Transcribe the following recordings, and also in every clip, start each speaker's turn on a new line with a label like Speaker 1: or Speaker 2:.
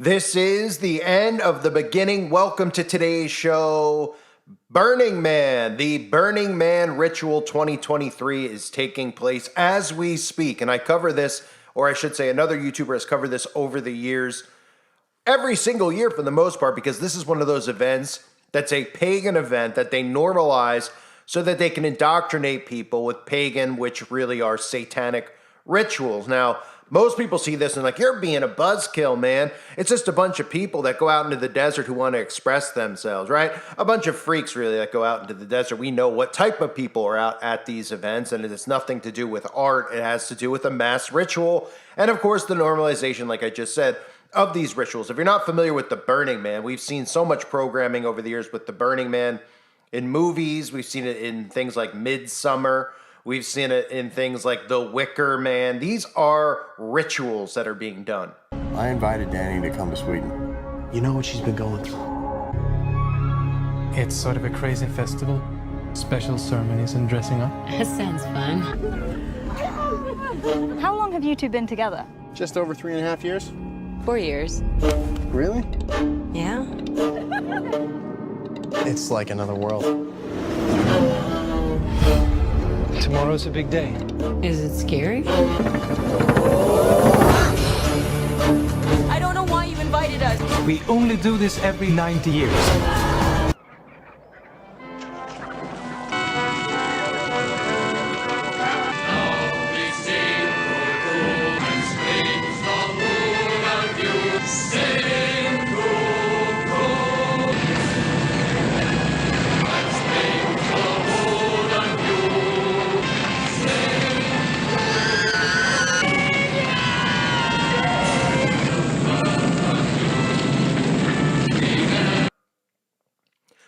Speaker 1: This is the end of the beginning. Welcome to today's show. Burning Man, the Burning Man Ritual 2023 is taking place as we speak. And I cover this, or I should say another YouTuber has covered this over the years, every single year for the most part, because this is one of those events that's a pagan event that they normalize so that they can indoctrinate people with pagan, which really are satanic rituals. Now, most people see this and like, you're being a buzzkill, man. It's just a bunch of people that go out into the desert who want to express themselves, right? A bunch of freaks, really, that go out into the desert. We know what type of people are out at these events, and it has nothing to do with art. It has to do with a mass ritual, and of course, the normalization, like I just said, of these rituals. If you're not familiar with the Burning Man, we've seen so much programming over the years with the Burning Man in movies. We've seen it in things like Midsummer. We've seen it in things like The Wicker Man. These are rituals that are being done.
Speaker 2: I invited Danny to come to Sweden.
Speaker 3: You know what she's been going through.
Speaker 4: It's sort of a crazy festival. Special ceremonies and dressing up.
Speaker 5: That sounds fun.
Speaker 6: How long have you two been together?
Speaker 2: Just over 3.5 years.
Speaker 5: 4 years.
Speaker 2: Really?
Speaker 5: Yeah?
Speaker 3: It's like another world.
Speaker 4: Tomorrow's a big day.
Speaker 5: Is it scary?
Speaker 7: I don't know why you invited us.
Speaker 4: We only do this every 90 years.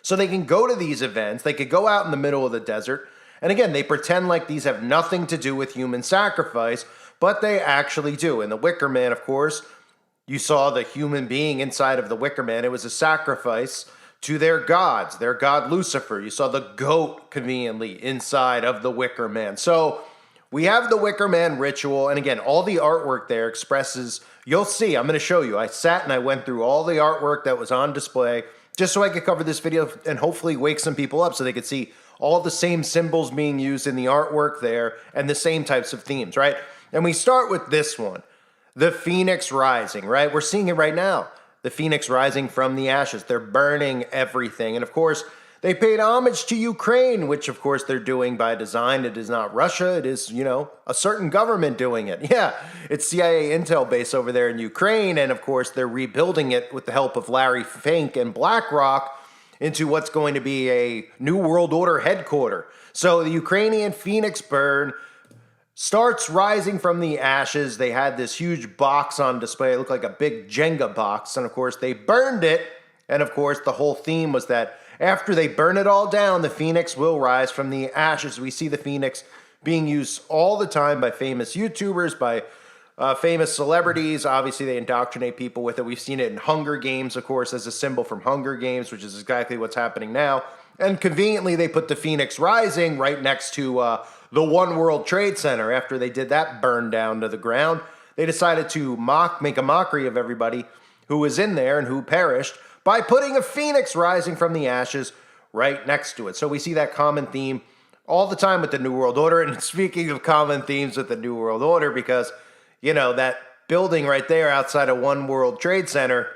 Speaker 1: So they can go to these events, they could go out in the middle of the desert, and again, they pretend like these have nothing to do with human sacrifice, but they actually do. In The Wicker Man, of course, you saw the human being inside of the Wicker Man. It was a sacrifice to their gods, their god Lucifer. You saw the goat conveniently inside of the Wicker Man. So we have the Wicker Man ritual, and again, all the artwork there expresses, you'll see, I'm going to show you. I sat and I went through all the artwork that was on display, just so I could cover this video and hopefully wake some people up so they could see all the same symbols being used in the artwork there and the same types of themes, right? And we start with this one, the Phoenix Rising, right? We're seeing it right now. The Phoenix rising from the ashes. They're burning everything. And of course, they paid homage to Ukraine, which of course they're doing by design. It is not Russia. It is, a certain government doing it. Yeah, it's CIA intel base over there in Ukraine. And of course, they're rebuilding it with the help of Larry Fink and BlackRock into what's going to be a New World Order headquarters. So the Ukrainian Phoenix burn starts rising from the ashes. They had this huge box on display. It looked like a big Jenga box. And of course, they burned it. And of course, the whole theme was that after they burn it all down, the Phoenix will rise from the ashes. We see the Phoenix being used all the time by famous YouTubers, by famous celebrities. Obviously, they indoctrinate people with it. We've seen it in Hunger Games, of course, as a symbol from Hunger Games, which is exactly what's happening now. And conveniently, they put the Phoenix Rising right next to the One World Trade Center. After they did that burn down to the ground, they decided to make a mockery of everybody who was in there and who perished by putting a Phoenix rising from the ashes right next to it. So we see that common theme all the time with the New World Order. And speaking of common themes with the New World Order, because, that building right there outside of One World Trade Center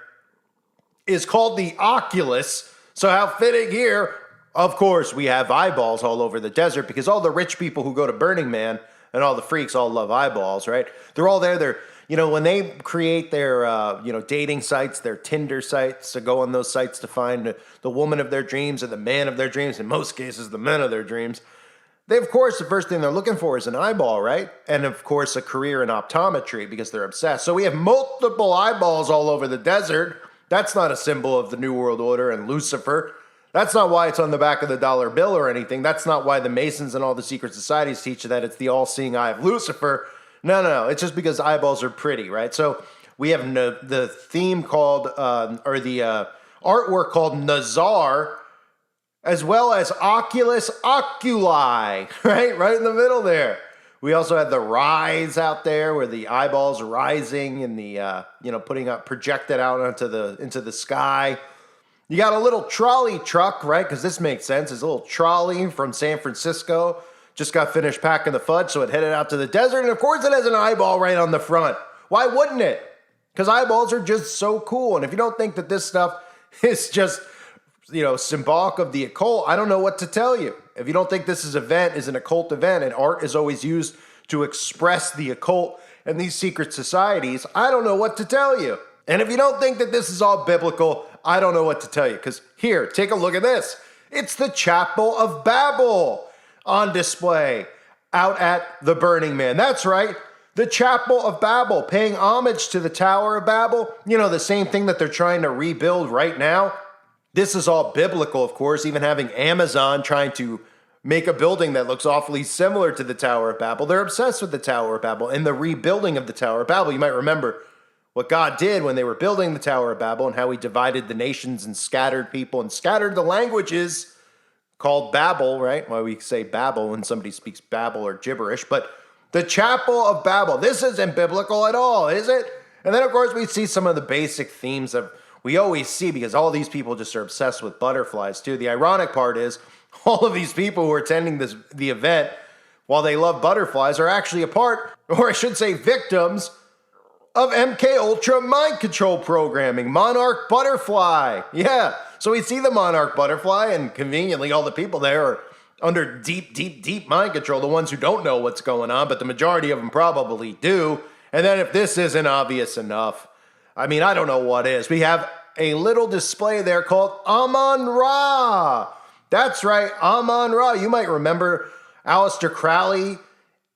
Speaker 1: is called the Oculus. So how fitting here, of course, we have eyeballs all over the desert because all the rich people who go to Burning Man and all the freaks all love eyeballs, right? They're all there. They're when they create their, dating sites, their Tinder sites, to go on those sites to find the woman of their dreams or the man of their dreams, in most cases, the men of their dreams, they, of course, the first thing they're looking for is an eyeball, right? And, of course, a career in optometry because they're obsessed. So we have multiple eyeballs all over the desert. That's not a symbol of the New World Order and Lucifer. That's not why it's on the back of the dollar bill or anything. That's not why the Masons and all the secret societies teach that it's the all-seeing eye of Lucifer. No. It's just because eyeballs are pretty, right? So we have the theme called, artwork called Nazar, as well as Oculus Oculi, right? Right in the middle there. We also had the rise out there where the eyeballs are rising and the putting up projected out into the sky. You got a little trolley truck, right? Because this makes sense. It's a little trolley from San Francisco. Just got finished packing the fudge, so it headed out to the desert. And of course, it has an eyeball right on the front. Why wouldn't it? Because eyeballs are just so cool. And if you don't think that this stuff is just, symbolic of the occult, I don't know what to tell you. If you don't think this event is an occult event and art is always used to express the occult and these secret societies, I don't know what to tell you. And if you don't think that this is all biblical, I don't know what to tell you. Because here, take a look at this. It's the Chapel of Babel on display out at the Burning Man. That's right. The Chapel of Babel, paying homage to the Tower of Babel. The same thing that they're trying to rebuild right now. This is all biblical, of course, even having Amazon trying to make a building that looks awfully similar to the Tower of Babel. They're obsessed with the Tower of Babel and the rebuilding of the Tower of Babel. You might remember what God did when they were building the Tower of Babel and how he divided the nations and scattered people and scattered the languages called Babel, right? Why we say Babel when somebody speaks Babel or gibberish. But the Chapel of Babel, this isn't biblical at all, is it? And then, of course, we see some of the basic themes of we always see, because all these people just are obsessed with butterflies too. The ironic part is all of these people who are attending the event, while they love butterflies, are actually a part, or I should say victims, of MK Ultra mind control programming. Monarch Butterfly. Yeah. So we see the Monarch Butterfly, and conveniently all the people there are under deep, deep, deep mind control. The ones who don't know what's going on, but the majority of them probably do. And then if this isn't obvious enough, I mean, I don't know what is. We have a little display there called Amon-Ra. That's right, Amon-Ra. You might remember Aleister Crowley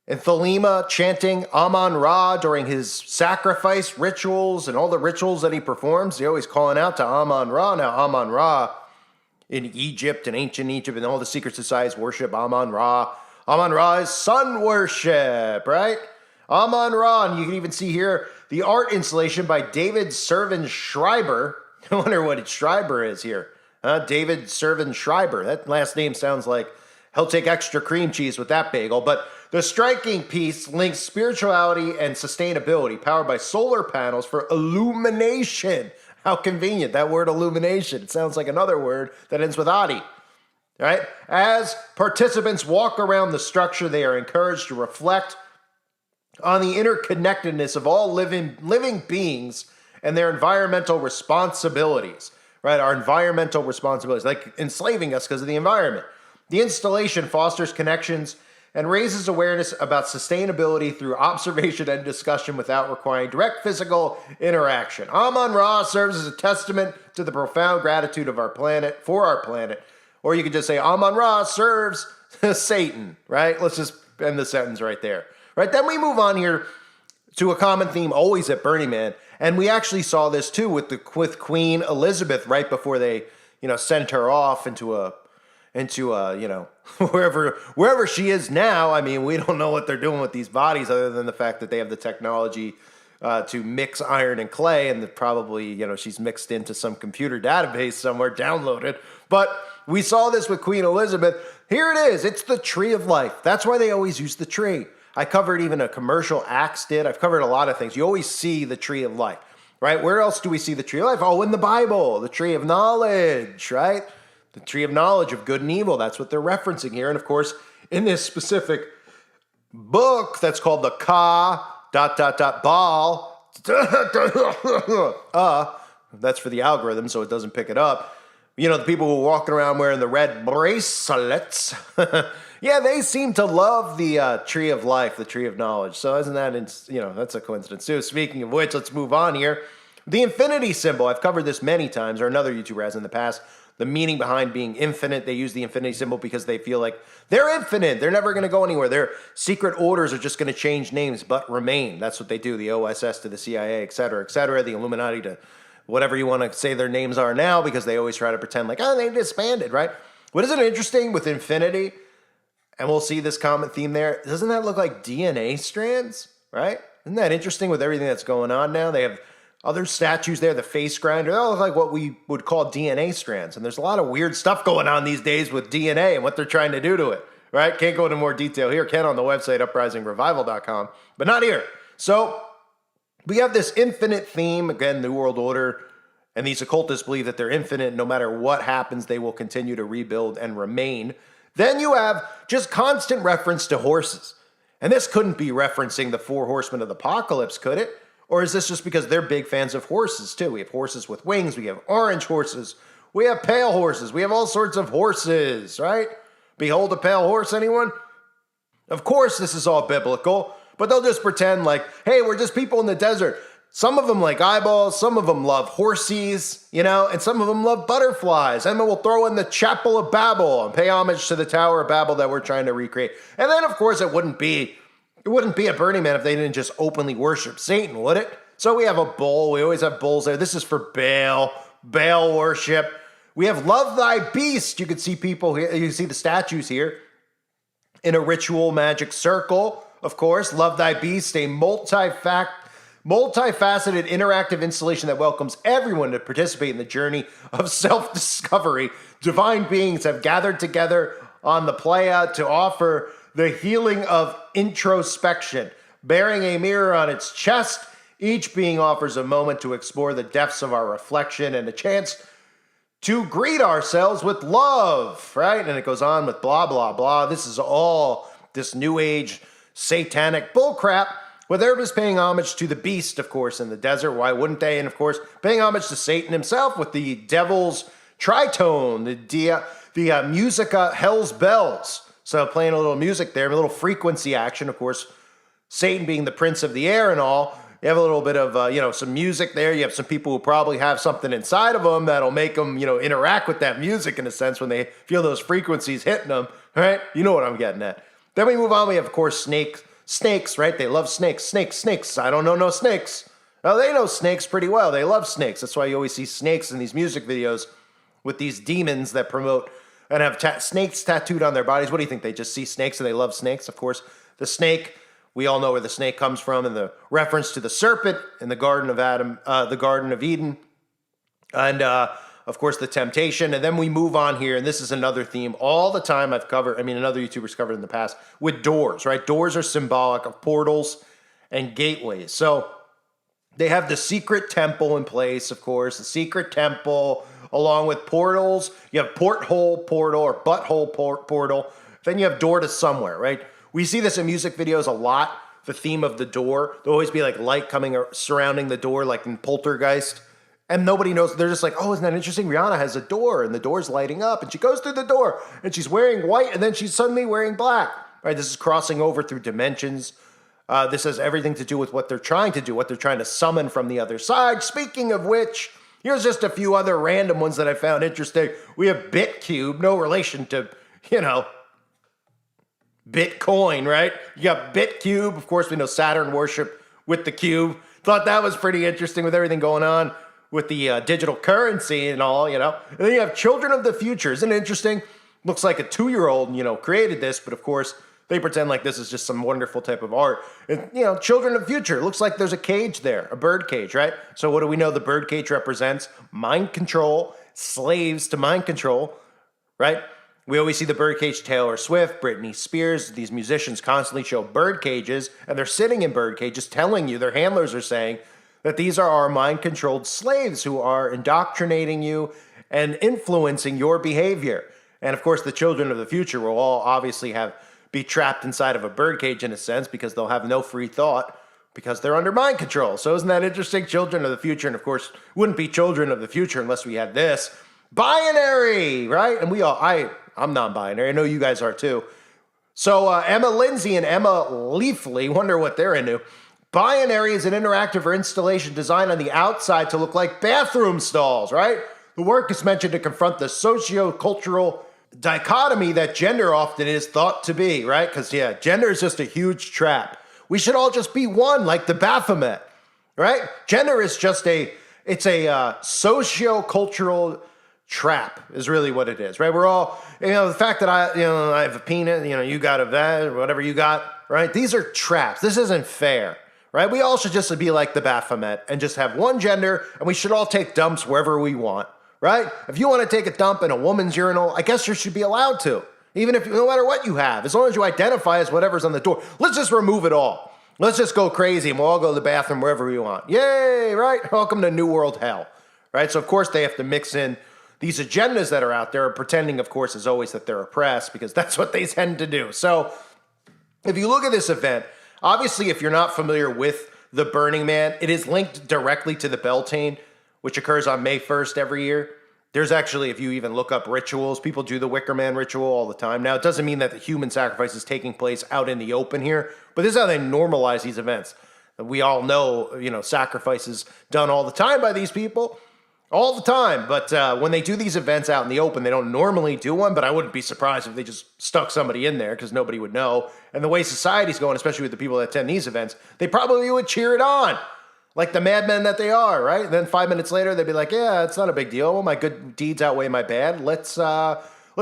Speaker 1: and Thelema chanting Amon-Ra during his sacrifice rituals and all the rituals that he performs. They're always calling out to Amon-Ra. Now, Amon-Ra in Egypt and ancient Egypt and all the secret societies worship Amon-Ra. Amon-Ra is sun worship, right? Amon-Ra, and you can even see here the art installation by David Servin Schreiber. I wonder what Schreiber is here. David Servin Schreiber. That last name sounds like he'll take extra cream cheese with that bagel. But the striking piece links spirituality and sustainability, powered by solar panels for illumination. How convenient, that word illumination. It sounds like another word that ends with "adi." Right? As participants walk around the structure, they are encouraged to reflect on the interconnectedness of all living beings and their environmental responsibilities. Right? Our environmental responsibilities, like enslaving us because of the environment. The installation fosters connections and raises awareness about sustainability through observation and discussion without requiring direct physical interaction. Amon-Ra serves as a testament to the profound gratitude of our planet, for our planet. Or you could just say Amon-Ra serves Satan, right? Let's just end the sentence right there. Right? Then we move on here to a common theme always at Burning Man. And we actually saw this too with Queen Elizabeth right before they, sent her off into wherever she is now. I mean, we don't know what they're doing with these bodies other than the fact that they have the technology to mix iron and clay, and that probably, she's mixed into some computer database somewhere, downloaded. But we saw this with Queen Elizabeth. Here it is. It's the Tree of Life. That's why they always use the tree. I covered even a commercial Axe did. I've covered a lot of things. You always see the Tree of Life, right? Where else do we see the Tree of Life? Oh, in the Bible, the Tree of Knowledge, right? The Tree of Knowledge of good and evil. That's what they're referencing here. And of course, in this specific book that's called the Baal, that's for the algorithm, so it doesn't pick it up. The people who are walking around wearing the red bracelets, yeah, they seem to love the Tree of Life, the Tree of Knowledge. So isn't that, that's a coincidence too. Speaking of which, let's move on here. The infinity symbol, I've covered this many times, or another YouTuber has in the past. The meaning behind being infinite, they use the infinity symbol because they feel like they're infinite. They're never going to go anywhere. Their secret orders are just going to change names, but remain. That's what they do. The OSS to the CIA, et cetera, the Illuminati to whatever you want to say their names are now, because they always try to pretend like, they disbanded, right? What isn't interesting with infinity, and we'll see this common theme there, doesn't that look like DNA strands, right? Isn't that interesting with everything that's going on now? They have other statues there, the face grinder, they all look like what we would call DNA strands. And there's a lot of weird stuff going on these days with DNA and what they're trying to do to it, right? Can't go into more detail here. Can on the website, uprisingrevival.com, but not here. So we have this infinite theme, again, New World Order, and these occultists believe that they're infinite. No matter what happens, they will continue to rebuild and remain. Then you have just constant reference to horses. And this couldn't be referencing the four horsemen of the apocalypse, could it? Or is this just because they're big fans of horses, too? We have horses with wings. We have orange horses. We have pale horses. We have all sorts of horses, right? Behold a pale horse, anyone? Of course, this is all biblical, but they'll just pretend like, hey, we're just people in the desert. Some of them like eyeballs, some of them love horses, and some of them love butterflies. And then we'll throw in the Chapel of Babel and pay homage to the Tower of Babel that we're trying to recreate. And then, of course, it wouldn't be a Burning Man if they didn't just openly worship Satan, would it? So we have a bull. We always have bulls there. This is for Baal worship. We have Love Thy Beast. You can see people here. You can see the statues here in a ritual magic circle. Of course, Love Thy Beast, a multifaceted interactive installation that welcomes everyone to participate in the journey of self-discovery. Divine beings have gathered together on the playa to offer the healing of introspection. Bearing a mirror on its chest, each being offers a moment to explore the depths of our reflection and a chance to greet ourselves with love, right? And it goes on with blah, blah, blah. This is all this new age satanic bullcrap, where they're just paying homage to the beast, of course, in the desert. Why wouldn't they? And of course, paying homage to Satan himself with the devil's tritone, the musica Hell's Bells. So playing a little music there, a little frequency action, of course, Satan being the prince of the air and all. You have a little bit of, some music there. You have some people who probably have something inside of them that'll make them, interact with that music in a sense when they feel those frequencies hitting them, right? You know what I'm getting at. Then we move on. We have, of course, snakes, right? They love snakes. I don't know no snakes. Oh, they know snakes pretty well. They love snakes. That's why you always see snakes in these music videos with these demons that promote and have snakes tattooed on their bodies. What do you think? They just see snakes and they love snakes? Of course, the snake, we all know where the snake comes from, and the reference to the serpent in the Garden of Eden, and of course the temptation. And then we move on here, and this is another theme all the time another YouTuber's covered in the past, with doors, right? Doors are symbolic of portals and gateways. So they have the secret temple in place, of course, the secret temple, along with portals. You have porthole portal or butthole portal. Then you have door to somewhere, right? We see this in music videos a lot, the theme of the door. There'll always be like light coming surrounding the door, like in Poltergeist. And nobody knows. They're just like, oh, isn't that interesting? Rihanna has a door, and the door's lighting up, and she goes through the door, and she's wearing white, and then she's suddenly wearing black. Right? This is crossing over through dimensions. This has everything to do with what they're trying to do, what they're trying to summon from the other side. Speaking of which, here's just a few other random ones that I found interesting. We have BitCube, no relation to, Bitcoin, right? You got BitCube. Of course, we know Saturn worship with the cube. Thought that was pretty interesting with everything going on with the digital currency and all, And then you have Children of the Future. Isn't it interesting? Looks like a 2-year-old, created this, but of course, they pretend like this is just some wonderful type of art. And, Children of the Future. Looks like there's a cage there, a bird cage, right? So what do we know the bird cage represents? Mind control, slaves to mind control, right? We always see the birdcage, Taylor Swift, Britney Spears. These musicians constantly show bird cages, and they're sitting in bird cages telling you, their handlers are saying, that these are our mind-controlled slaves who are indoctrinating you and influencing your behavior. And of course, the children of the future will all obviously be trapped inside of a birdcage in a sense, because they'll have no free thought because they're under mind control. So isn't that interesting? Children of the future, and of course, wouldn't be children of the future unless we had this. Binary, right? And I'm non-binary. I know you guys are too. So Emma Lindsay and Emma Leafley, wonder what they're into. Binary is an interactive or installation designed on the outside to look like bathroom stalls, right? The work is mentioned to confront the socio-cultural dichotomy that gender often is thought to be, right? Because, gender is just a huge trap. We should all just be one, like the Baphomet, right? Gender is just it's a socio-cultural trap is really what it is, right? We're all, the fact that I have a penis, you got a that, whatever you got, right? These are traps. This isn't fair, right? We all should just be like the Baphomet and just have one gender, and we should all take dumps wherever we want, right? If you want to take a dump in a woman's urinal, I guess you should be allowed to, Even if, no matter what you have, as long as you identify as whatever's on the door, let's just remove it all. Let's just go crazy and we'll all go to the bathroom wherever we want. Yay, right? Welcome to New World Hell, right? So, of course, they have to mix in these agendas that are out there, pretending, of course, as always, that they're oppressed, because that's what they tend to do. So, if you look at this event, obviously, if you're not familiar with the Burning Man, it is linked directly to the Beltane, which occurs on May 1st every year. There's actually, if you even look up rituals, people do the Wicker Man ritual all the time. Now, it doesn't mean that the human sacrifice is taking place out in the open here, but this is how they normalize these events. We all know, sacrifices done all the time by these people. All the time, but when they do these events out in the open, they don't normally do one, but I wouldn't be surprised if they just stuck somebody in there because nobody would know. And the way society's going, especially with the people that attend these events, they probably would cheer it on, like the madmen that they are, right? And then 5 minutes later, they'd be like, yeah, it's not a big deal. Well, my good deeds outweigh my bad. Let's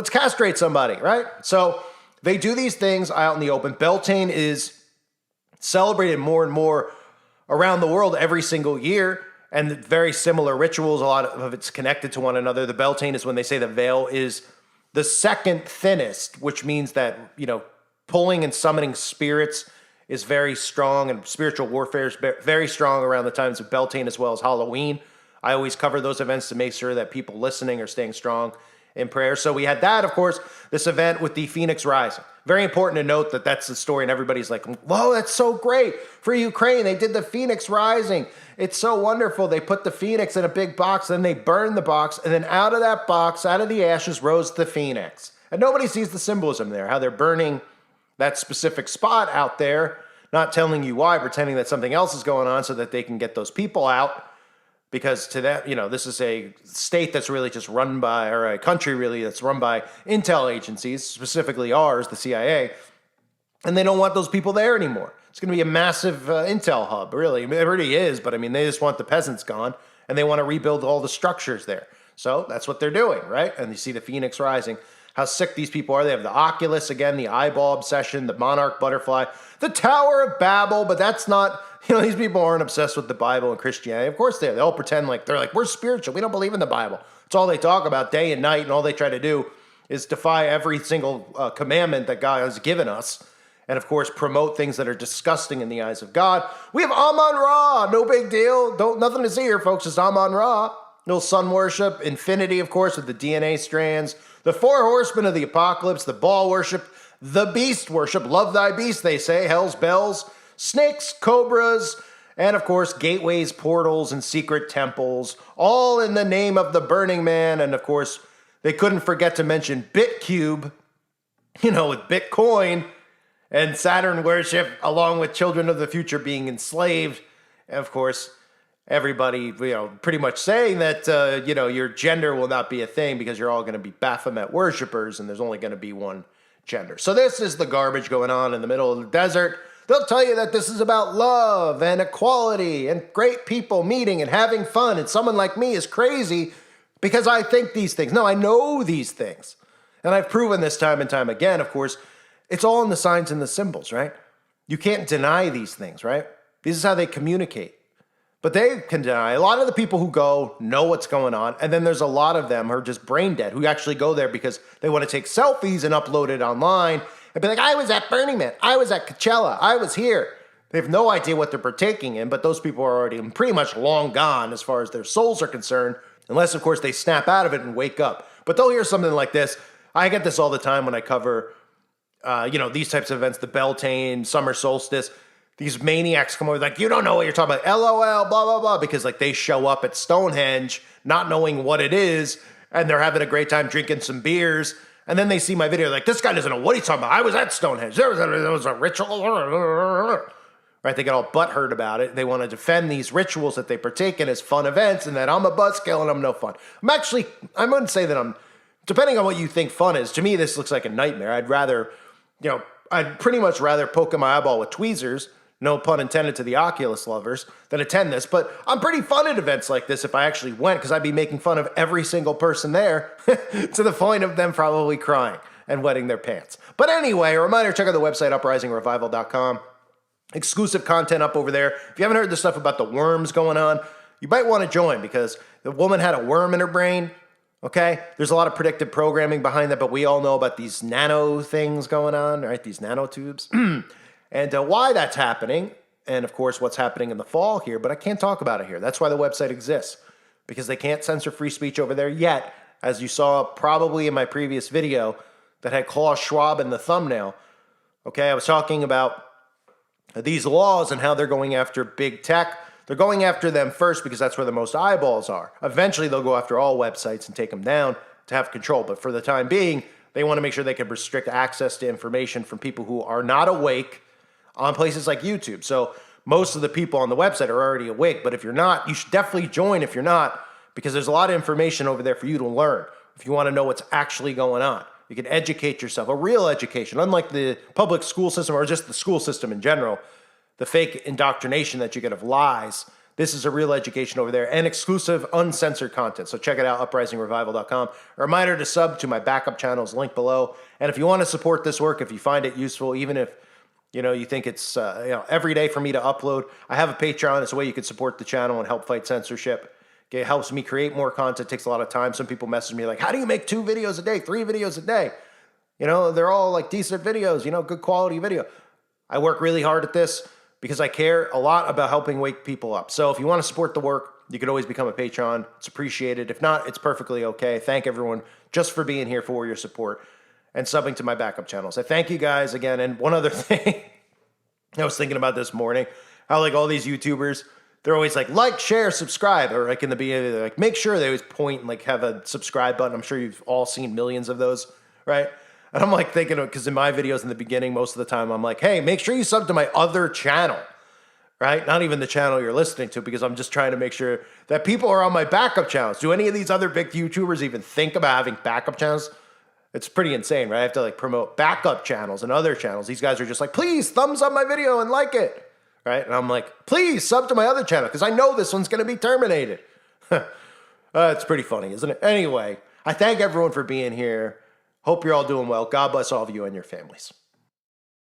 Speaker 1: castrate somebody, right? So they do these things out in the open. Beltane is celebrated more and more around the world every single year. And very similar rituals, a lot of it's connected to one another. The Beltane is when they say the veil is the second thinnest, which means that, pulling and summoning spirits is very strong, and spiritual warfare is very strong around the times of Beltane as well as Halloween. I always cover those events to make sure that people listening are staying strong in prayer. So we had that, of course, this event with the Phoenix Rising. Very important to note that that's the story, and everybody's like, whoa, that's so great. For Ukraine, they did the Phoenix Rising. It's so wonderful. They put the Phoenix in a big box, then they burned the box, and then out of that box, out of the ashes, rose the Phoenix. And nobody sees the symbolism there, how they're burning that specific spot out there, not telling you why, pretending that something else is going on so that they can get those people out. Because to that, this is a state that's really just run by, or a country really that's run by intel agencies, specifically ours, the CIA, and they don't want those people there anymore. It's going to be a massive intel hub, really. It already is, but they just want the peasants gone, and they want to rebuild all the structures there. So that's what they're doing, right? And you see the Phoenix Rising, how sick these people are. They have the Oculus, again, the eyeball obsession, the monarch butterfly, the Tower of Babel, but that's not... these people aren't obsessed with the Bible and Christianity. Of course they are. They all pretend like we're spiritual. We don't believe in the Bible. It's all they talk about day and night, and all they try to do is defy every single commandment that God has given us, and of course promote things that are disgusting in the eyes of God. We have Amon-Ra, no big deal. Nothing to see here, folks. It's Amon-Ra. No sun worship, infinity, of course, with the DNA strands, the 4 horsemen of the apocalypse, the Baal worship, the beast worship. Love thy beast, they say. Hell's bells. Snakes, cobras, and of course, gateways, portals, and secret temples, all in the name of the Burning Man. And of course, they couldn't forget to mention Bitcube, with Bitcoin and Saturn worship, along with children of the future being enslaved. And of course, everybody, pretty much saying that, your gender will not be a thing because you're all going to be Baphomet worshipers and there's only going to be one gender. So this is the garbage going on in the middle of the desert. They'll tell you that this is about love and equality and great people meeting and having fun. And someone like me is crazy because I think these things. No, I know these things. And I've proven this time and time again, of course. It's all in the signs and the symbols, right? You can't deny these things, right? This is how they communicate. But they can deny. A lot of the people who go know what's going on. And then there's a lot of them who are just brain dead, who actually go there because they want to take selfies and upload it online. And be like, I was at Burning Man. I was at Coachella. I was here. They have no idea what they're partaking in, but those people are already pretty much long gone as far as their souls are concerned, unless, of course, they snap out of it and wake up. But they'll hear something like this. I get this all the time when I cover, these types of events, the Beltane, summer solstice. These maniacs come over like, you don't know what you're talking about. LOL, blah, blah, blah, because they show up at Stonehenge not knowing what it is, and they're having a great time drinking some beers. And then they see my video, like, this guy doesn't know what he's talking about. I was at Stonehenge. There was a ritual. Right? They get all butthurt about it. They want to defend these rituals that they partake in as fun events and that I'm a buzzkill and I'm no fun. I wouldn't say that depending on what you think fun is, to me, this looks like a nightmare. I'd pretty much rather poke in my eyeball with tweezers, no pun intended to the Oculus lovers, than attend this. But I'm pretty fun at events like this if I actually went, because I'd be making fun of every single person there to the point of them probably crying and wetting their pants. But anyway, a reminder, check out the website, uprisingrevival.com. Exclusive content up over there. If you haven't heard the stuff about the worms going on, you might want to join, because the woman had a worm in her brain. Okay? There's a lot of predictive programming behind that, but we all know about these nano things going on, right? These nanotubes. And why that's happening, and of course what's happening in the fall here, but I can't talk about it here. That's why the website exists, because they can't censor free speech over there yet, as you saw probably in my previous video that had Klaus Schwab in the thumbnail. Okay, I was talking about these laws and how they're going after big tech. They're going after them first because that's where the most eyeballs are. Eventually, they'll go after all websites and take them down to have control. But for the time being, they want to make sure they can restrict access to information from people who are not awake on places like YouTube. So most of the people on the website are already awake. But if you're not, you should definitely join if you're not, because there's a lot of information over there for you to learn if you want to know what's actually going on. You can educate yourself, a real education, unlike the public school system or just the school system in general. The fake indoctrination that you get of lies. This is a real education over there and exclusive uncensored content. So check it out, uprisingrevival.com. A reminder to sub to my backup channels, link below. And if you want to support this work, if you find it useful, even if you think it's every day for me to upload, I have a Patreon. It's a way you can support the channel and help fight censorship. It helps me create more content. It takes a lot of time. Some people message me like, how do you make 2 videos a day, 3 videos a day? They're all like decent videos, good quality video. I work really hard at this because I care a lot about helping wake people up. So if you want to support the work, you could always become a patron. It's appreciated. If not, it's perfectly okay. Thank everyone just for being here, for your support, and subbing to my backup channels. I thank you guys again. And one other thing I was thinking about this morning, how like all these YouTubers, they're always like, share, subscribe, or like in the beginning, they're like, make sure they always point and like have a subscribe button. I'm sure you've all seen millions of those, right? And I'm like thinking, because in my videos in the beginning, most of the time, I'm like, hey, make sure you sub to my other channel, right? Not even the channel you're listening to, because I'm just trying to make sure that people are on my backup channels. Do any of these other big YouTubers even think about having backup channels? It's pretty insane, right? I have to like promote backup channels and other channels. These guys are just like, please thumbs up my video and like it, right? And I'm like, please sub to my other channel, because I know this one's going to be terminated. It's pretty funny, isn't it? Anyway, I thank everyone for being here. Hope you're all doing well. God bless all of you and your families.